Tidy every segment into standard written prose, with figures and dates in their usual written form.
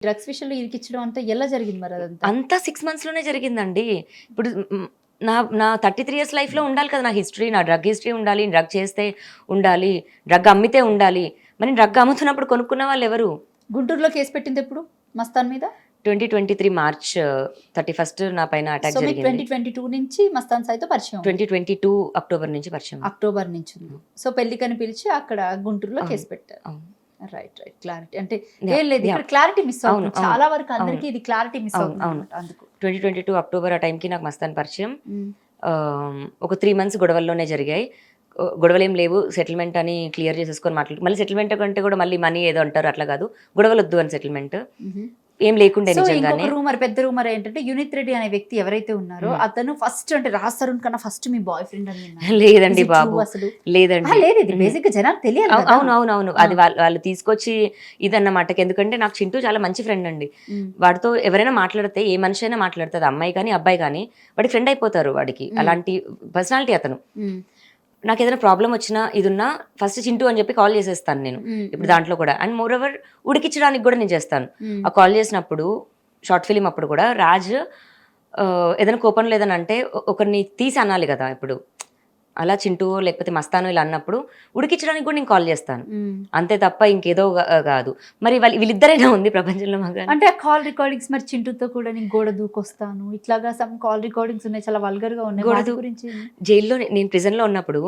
Drugs విషయంలో ఇరికిచ్చడం అంటే ఎలా జరిగింది మరి అదంతా? అంతా 6 మంత్స్‌లోనే జరిగిందండి. ఇప్పుడు నా నా 33 ఇయర్స్ లైఫ్‌లో ఉండాలి కదా! నా హిస్టరీ, నా డ్రగ్ హిస్టరీ ఉండాలి. డ్రగ్ చేస్తే ఉండాలి. డ్రగ్ అమ్మితే ఉండాలి. మరి డ్రగ్ అమ్ముతున్నప్పుడు కొనుక్కున్న వాళ్ళెవరు? గుంటూరులో కేసు పెట్టిందెప్పుడు మస్తాన్ మీద? 2023 మార్చ్ 31 నా పైన సో అటాక్ మీకు జరిగింది. 2022 నుంచి మస్తాన్ సాయితో పరిచయం ఉంది. 2022 అక్టోబర్ నుంచి పరిచయం. అక్టోబర్ నుంచి ఉంది. సో పెళ్లికని పిలిచి అక్కడ గుంటూరులో అవును. కేసు పెట్టారు. అవును. రైట్. క్లారిటీ అంటే Yeah, ఏం లేదు. yeah. ఇక్కడ క్లారిటీ మిస్ అవుతుంది. అవును, అవును. చాలా వరకు అందరికీ అవును. ఇది క్లారిటీ మిస్ అవును, అవుతుంది అవును. అన్నమాట అందుకు. 2022 అక్టోబర్ ఆ టైంకి నాకు మస్తాన్ పరిచయం. ఒక 3 మంత్స్ గొడవల్లోనే జరిగాయి. గొడవలేం లేవు. సెటిల్మెంట్ అని క్లియర్ చేసేసుకొని మాట్లాడు. మళ్ళీ సెటిల్మెంట్ కంటే కూడా మళ్ళీ మనీ ఏదో అంటారు అట్లా కాదు. గొడవలొద్దు అని సెటిల్మెంట్. ఏం లేకుండే సో నిజంగానే. ఇంకొక రూమర్, పెద్ద రూమర్ ఏంటంటే యునిత్ రెడ్డి అనే వ్యక్తి ఎవరైతే ఉన్నారో అతను ఫస్ట్ అంటే రాజ్ తరుణ్ కన్నా ఫస్ట్ మీ బాయ్ ఫ్రెండ్ అని విన్నాను. లేదండి Is it బాబు. true అసలు? లేదండి. లేదు ఇది బేసిక్ గా జనాలు తెలియాలి కదా. అవును. అది వాళ్ళు తీసుకొచ్చి ఇదన్నమాటకి. ఎందుకంటే నాకు చింటూ చాలా మంచి ఫ్రెండ్ అండి. వాడితో ఎవరైనా మాట్లాడితే ఏ మనిషి అయినా మాట్లాడుతుంది, అమ్మాయి కానీ అబ్బాయి కానీ వాడికి ఫ్రెండ్ అయిపోతారు. వాడికి అలాంటి పర్సనాలిటీ అతను. నాకు ఏదైనా ప్రాబ్లం వచ్చినా ఇదున్నా ఫస్ట్ చింటూ అని చెప్పి కాల్ చేసేస్తాను నేను. ఇప్పుడు దాంట్లో కూడా అండ్ మోర్ ఓవర్ ఉడికించడానికి కూడా నేను చేస్తాను. ఆ కాల్ చేసినప్పుడు షార్ట్ ఫిలిం అప్పుడు కూడా రాజ్ ఏదైనా కోపం లేదని అంటే ఒకరిని తీసి అనాలి కదా. ఇప్పుడు అలా చింటూ లేకపోతే మస్తాను ఇలా అన్నప్పుడు ఉడికించడానికి కూడా నేను కాల్ చేస్తాను. అంతే తప్ప ఇంకేదో కాదు. మరి వీళ్ళిద్దరైనా ఉంది ప్రపంచంలో మగ అంటే ఆ కాల్ రికార్డింగ్స్ మరి చింటూతో కూడా నేను గోడ దూకొస్తాను ఇట్లాగా సమ్ కాల్ రికార్డింగ్స్ ఉన్నాయి, చాలా వల్గర్ గా ఉన్నాయి. వాటి గురించి జైల్లో నేను ప్రిజన్ లో ఉన్నప్పుడు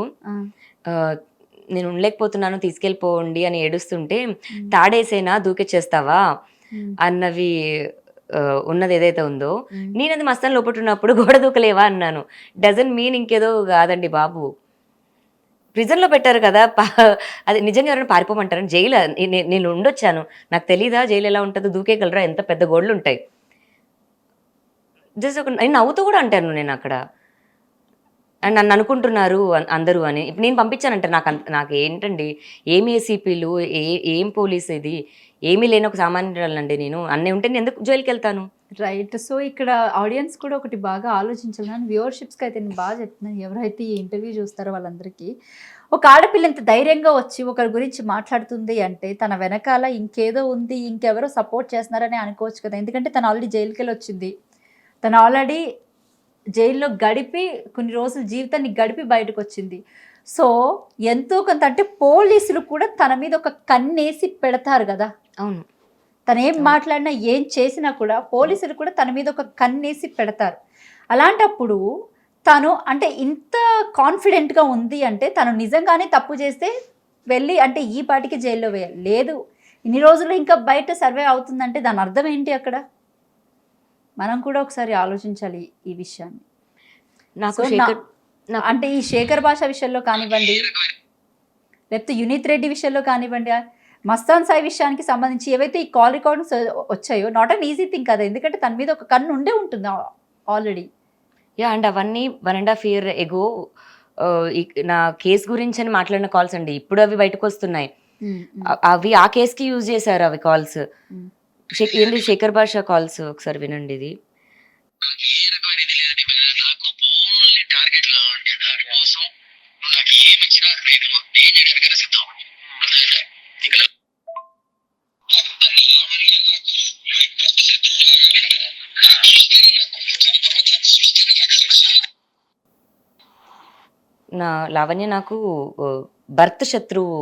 నేను ఉండలేకపోతున్నాను తీసుకెళ్ళిపోండి అని ఏడుస్తుంటే తాడేసేనా దూకెచ్చేస్తావా అన్నవి ఉన్నది ఏదైతే ఉందో, నేనది మస్తాన్ లోపల ఉన్నప్పుడు గోడ దూకలేవా అన్నాను. డజన్ మీన్ ఇంకేదో కాదండి బాబు. ప్రిజన్లో పెట్టారు కదా. అది నిజంగా ఎవరైనా పారిపోమంటారని జైలు నేను ఉండొచ్చాను. నాకు తెలీదా జైలు ఎలా ఉంటుందో, దూకేయగలరా, ఎంత పెద్ద గోడలు ఉంటాయి. జస్ట్ ఒక నేను నవ్వుతూ కూడా అంటాను నేను అక్కడ. అండ్ నన్ను అనుకుంటున్నారు అందరూ అని. ఇప్పుడు నేను పంపించానంటారు. నాకు ఏంటండి ఏం ఏసీపీలు ఏం పోలీస్ ఇది, ఏమీ లేని ఒక సామాన్యురాలండి నేను. అన్నీ ఉంటే నేను ఎందుకు జైలుకి వెళ్తాను? రైట్. సో ఇక్కడ ఆడియన్స్ కూడా ఒకటి బాగా ఆలోచించాలని వ్యూవర్షిప్స్కి అయితే నేను బాగా చెప్తున్నాను. ఎవరైతే ఈ ఇంటర్వ్యూ చూస్తారో వాళ్ళందరికీ, ఒక ఆడపిల్ల ఇంత ధైర్యంగా వచ్చి ఒకరి గురించి మాట్లాడుతుంది అంటే తన వెనకాల ఇంకేదో ఉంది, ఇంకెవరో సపోర్ట్ చేస్తున్నారని అనుకోవచ్చు కదా. ఎందుకంటే తను ఆల్రెడీ జైలుకి వెళ్ళి వచ్చింది. తను ఆల్రెడీ జైల్లో గడిపి కొన్ని రోజులు జీవితాన్ని గడిపి బయటకు వచ్చింది. సో ఎంతో కొంత అంటే పోలీసులు కూడా తన మీద ఒక కన్నేసి పెడతారు కదా. అవును. తను ఏం మాట్లాడినా ఏం చేసినా కూడా పోలీసులు కూడా తన మీద ఒక కన్నేసి పెడతారు. అలాంటప్పుడు తను అంటే ఇంత కాన్ఫిడెంట్గా ఉంది అంటే తను నిజంగానే తప్పు చేస్తే వెళ్ళి అంటే ఈ పాటికి జైల్లో వేయాలి. లేదు ఇన్ని రోజులు ఇంకా బయట సర్వే అవుతుందంటే దాని అర్థం ఏంటి అక్కడ? మనం కూడా ఒకసారి ఆలోచించాలి ఈ విషయాన్ని. నాకు అంటే ఈ శేఖర్ భాష విషయంలో కానివ్వండి, లేకపోతే యునిత్ రెడ్డి విషయంలో కానివ్వండి, మస్తాన్ సాయి విషయానికి సంబంధించి ఏవైతే ఈ కాల్ రికార్డింగ్స్ వచ్చాయో నాట్ అన్ ఈజీ థింగ్ కదా. ఎందుకంటే తన మీద ఒక కన్ను ఉండే ఉంటుంది ఆల్రెడీ. అండ్ అవన్నీ 1.5 year ఎగో నా కేసు గురించి అని మాట్లాడిన కాల్స్ అండి. ఇప్పుడు అవి బయటకు వస్తున్నాయి. అవి ఆ కేసుకి యూజ్ చేశారు అవి కాల్స్. ఏంటి శేఖర్ భాష కాల్స్ ఒకసారి వినండి. ఇది లావణ్య నాకు భర్త శత్రువు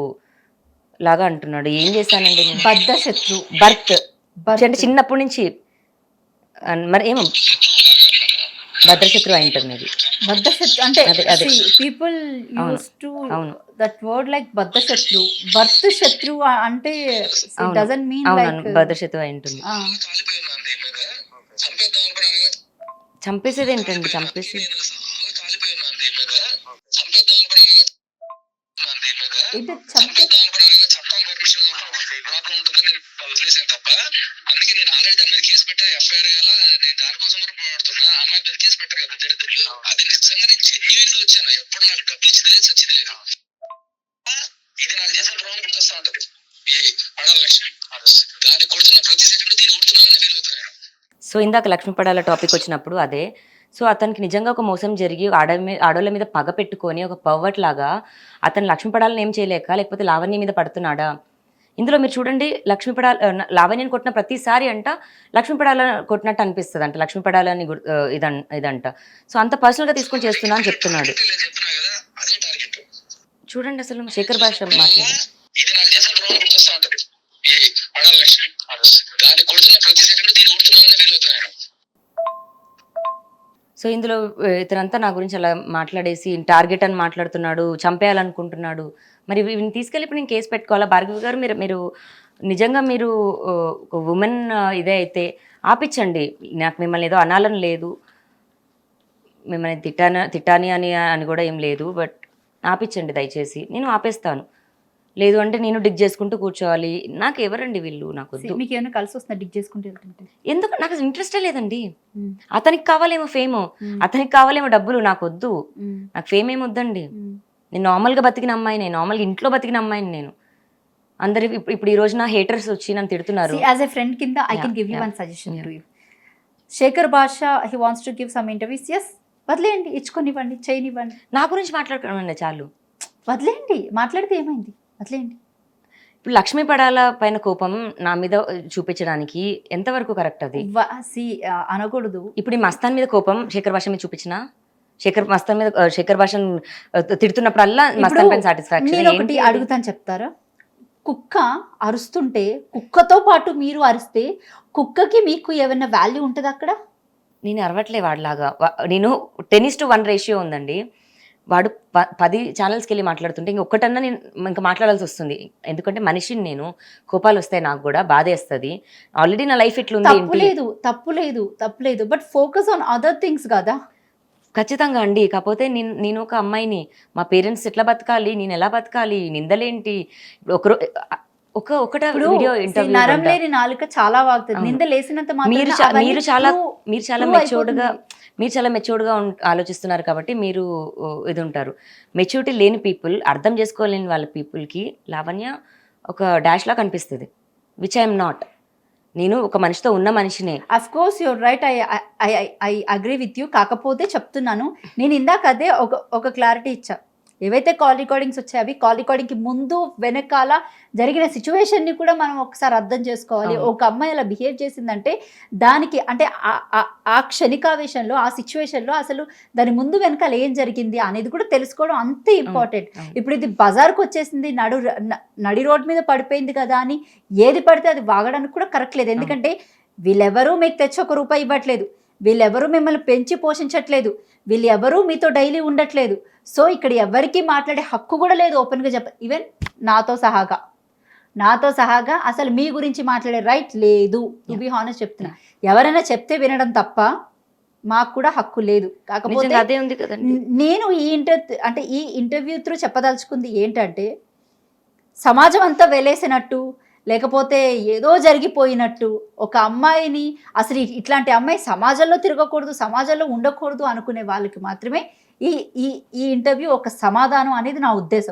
లాగా అంటున్నాడు. ఏం చేశానండి నేను? బద్ధ శత్రువు. భర్త్ అంటే చిన్నప్పటి నుంచి మరి ఏమో భద్రశత్రువు అయి ఉంటుంది. బద్ధ శత్రు అంటే people use to that word like బద్ధ శత్రువు. భర్త శత్రువు అంటే డజంట్ మీన్ లైక్ భద్రశత్రువు అయి ఉంటుంది. చంపేసేది ఏంటండి? చంపేసి సో ఇందాక లక్ష్మీపడాల టాపిక్ వచ్చినప్పుడు అదే. సో అతనికి నిజంగా ఒక మోసం జరిగి ఆడోళ్ళ మీద పగ పెట్టుకొని ఒక పర్వర్ట్ లాగా అతను లక్ష్మీపడాలని ఏం చేయలేక లేకపోతే లావణ్య మీద పడుతున్నాడా? ఇందులో మీరు చూడండి లక్ష్మీ పడాల లావణ్యని కొట్టిన ప్రతిసారి అంట లక్ష్మీ పడాల కొట్టినట్టు అనిపిస్తుంది అంట, లక్ష్మీ పడాలని ఇదంట. సో అంత పర్సనల్గా తీసుకొని చేస్తున్నా అని చెప్తున్నాడు. చూడండి అసలు శేఖర్ భాష మాట్లాడారు. ఇది నాకు చేసిన ద్రోహం గుర్తొస్తా ఉంటది. ఈ పడాల లక్ష్మి దాన్ని కొడుతున్న ప్రతి సెకండ్ దీన్ని కొడుతున్నానని ఫీల్ అవుతాను నేను. సో ఇందులో ఇతనంతా నా గురించి అలా మాట్లాడేసి టార్గెట్ అని మాట్లాడుతున్నాడు, చంపేయాలనుకుంటున్నాడు. మరి వీటిని తీసుకెళ్ళి ఇప్పుడు నేను కేసు పెట్టుకోవాలా? భార్గవి గారు మీరు నిజంగా మీరు ఒక ఉమెన్ ఇదే అయితే ఆపించండి. నాకు మిమ్మల్ని ఏదో అనాలని లేదు, మిమ్మల్ని తిట్టాని అని కూడా ఏం లేదు, బట్ ఆపించండి దయచేసి. నేను ఆపేస్తాను. లేదు అంటే నేను డిగ్ చేసుకుంటూ కూర్చోవాలి. నాకు ఎవరండి వీళ్ళు? నాకు వద్దు. మీకు ఏమైనా కలిసి వస్తుందా డిగ్ చేసుకుంటూ వెళ్తుంటే? ఎందుకు? నాకు ఇంట్రెస్టే లేదండి. అతనికి కావాలేమో ఫేమ్, అతనికి కావాలేమో డబ్బులు, నాకు వద్దు. నాకు ఫేమ్ ఏమి వద్దండి. నేను నార్మల్గా బతికిన అమ్మాయిని, నార్మల్గా ఇంట్లో బతికిన అమ్మాయిని నేను. అందరి ఇప్పుడు ఈ రోజు నా హేటర్స్ వచ్చి నన్ను తిడుతున్నారు. యాజ్ ఎ ఫ్రెండ్ కింద I can give you one suggestion to you. Shekhar Basha he wants to give some interviews. Yes, వదిలేయండి, ఇచ్చుకొనివ్వండి, చేయనివ్వండి. నా గురించి మాట్లాడుకోండి చాలు. వదిలేయండి, మాట్లాడితే ఏమైంది, వదిలేయండి. ఇప్పుడు లక్ష్మీ పడాల పైన కోపం నా మీద చూపించడానికి ఎంతవరకు కరెక్ట్ అది? అనకూడదు. ఇప్పుడు ఈ మస్తాన్ మీద కోపం శేఖర్ భాష మీద చూపించిన, శేఖర్ భాషను తిడుతున్నప్పుడల్లా మస్తాన్ పైన సాటిస్ఫాక్షన్. ఒకటి అడుగుతాను, చెప్తారా? కుక్క అరుస్తుంటే కుక్కతో పాటు మీరు అరిస్తే కుక్కకి మీకు ఏమైనా వాల్యూ ఉంటుంది అక్కడ? నేను అరవట్లే వాడిలాగా. నేను 10:1 రేషియో ఉందండి. వాడు 10 ఛానల్స్కి వెళ్ళి మాట్లాడుతుంటే ఇంకొకటన్నా నేను ఇంకా మాట్లాడాల్సి వస్తుంది. ఎందుకంటే మనిషిని నేను, కోపాలు వస్తాయి, నాకు కూడా బాధేస్తుంది. ఆల్రెడీ నా లైఫ్ ఇట్లుంది. తప్పులేదు, but focus on other things కదా. ఖచ్చితంగా అండి. కాకపోతే నేను ఒక అమ్మాయిని, మా పేరెంట్స్ ఎట్లా బతకాలి, నేను ఎలా బతకాలి, నిందలేంటి. ఒకట వీడియో ఇంటర్వ్యూ, నరం లేని నాలుక చాలా వాగుతుంది. నింద లేసినంత మీరు చాలా మెచ్యూర్డ్గా ఆలోచిస్తున్నారు కాబట్టి మీరు ఇది ఉంటారు. మెచ్యూరిటీ లేని పీపుల్, అర్థం చేసుకోలేని వాళ్ళ పీపుల్కి లావణ్య ఒక డాష్ లా కనిపిస్తుంది, విచ్ ఐఎమ్ నాట్. నేను ఒక మనిషితో ఉన్న మనిషినే. Of course your right, I agree with you. కాకపోతే చెప్తున్నాను, నేను ఇందాక అదే ఒక క్లారిటీ ఇచ్చా. ఏవైతే కాల్ రికార్డింగ్స్ వచ్చాయి, అవి కాల్ రికార్డింగ్కి ముందు వెనకాల జరిగిన సిచ్యువేషన్ని కూడా మనం ఒకసారి అర్థం చేసుకోవాలి. ఒక అమ్మాయి అలా బిహేవ్ చేసిందంటే దానికి అంటే ఆ క్షణికావేశంలో, ఆ సిచ్యువేషన్లో అసలు దాని ముందు వెనకాల ఏం జరిగింది అనేది కూడా తెలుసుకోవడం అంతే ఇంపార్టెంట్. ఇప్పుడు ఇది బజార్కి వచ్చేసింది, నడి రోడ్ మీద పడిపోయింది కదా అని ఏది పడితే అది వాగడానికి కూడా కరెక్ట్ లేదు. ఎందుకంటే వీళ్ళెవరూ మీకు తెచ్చి ₹1 ఇవ్వట్లేదు, వీళ్ళెవరూ మిమ్మల్ని పెంచి పోషించట్లేదు, వీళ్ళు ఎవరూ మీతో డైలీ ఉండట్లేదు. సో ఇక్కడ ఎవరికి మాట్లాడే హక్కు కూడా లేదు ఓపెన్గా ఈవెన్ నాతో సహాగా అసలు మీ గురించి మాట్లాడే రైట్ లేదు. టు బి హానెస్ట్ చెప్తున్నా, ఎవరైనా చెప్తే వినడం తప్ప మాకు కూడా హక్కు లేదు. కాకపోతే అదే ఉంది కదండి. నేను ఈ ఇంటర్వ్యూ త్రూ చెప్పదలుచుకుంది ఏంటంటే, సమాజం అంతా వెలేసినట్టు, లేకపోతే ఏదో జరిగిపోయినట్టు ఒక అమ్మాయిని, అసలు ఇట్లాంటి అమ్మాయి సమాజంలో తిరగకూడదు, సమాజంలో ఉండకూడదు అనుకునే వాళ్ళకి మాత్రమే ఈ ఇంటర్వ్యూ ఒక సమాధానం అనేది నా ఉద్దేశం.